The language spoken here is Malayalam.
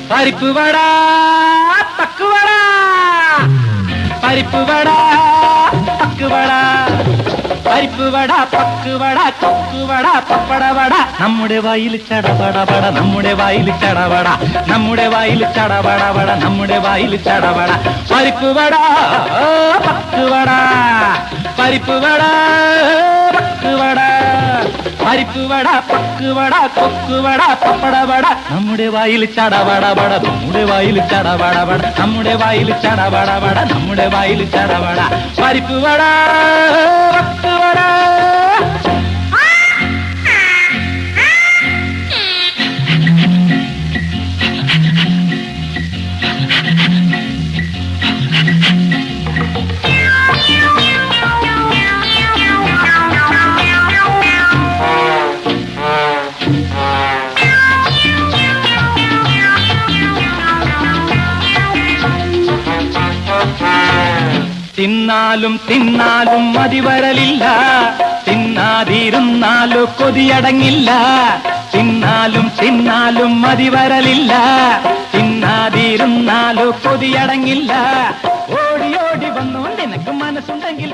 പരിപ്പ് വട പക്കുവട പരിപ്പ് വട പക്കുവട പരിപ്പ് വട പക്കുവട കൊക്കുവട പപ്പടവട നമ്മുടെ വായിൽ ചടപടപട നമ്മുടെ വായിൽ ചടവട നമ്മുടെ വായിൽ ചടപടപട നമ്മുടെ വായിൽ ചടവട പരിപ്പ് വട പക്കുവട പരിപ്പ് വട പക്കുവട പരിപ്പ് വട പക്കുവട കൊക്കുവട പപ്പടവട നമ്മുടെ വായിൽ ചടവടപട നമ്മുടെ വായിൽ ചടവടപട നമ്മുടെ വായിൽ ചടവടപട നമ്മുടെ വായിൽ ചടവട പരിപ്പ് വട പക്കുവട തിന്നാലും തിന്നാലും മതിവരലില്ല തിന്നാതിരുന്നാലോ കൊതിയടങ്ങില്ല തിന്നാലും തിന്നാലും മതിവരലില്ല തിന്നാതിരുന്നാലോ കൊതിയടങ്ങില്ല ഓടി ഓടി വന്നോണ്ട് നിനക്ക് മനസ്സുണ്ടെങ്കിൽ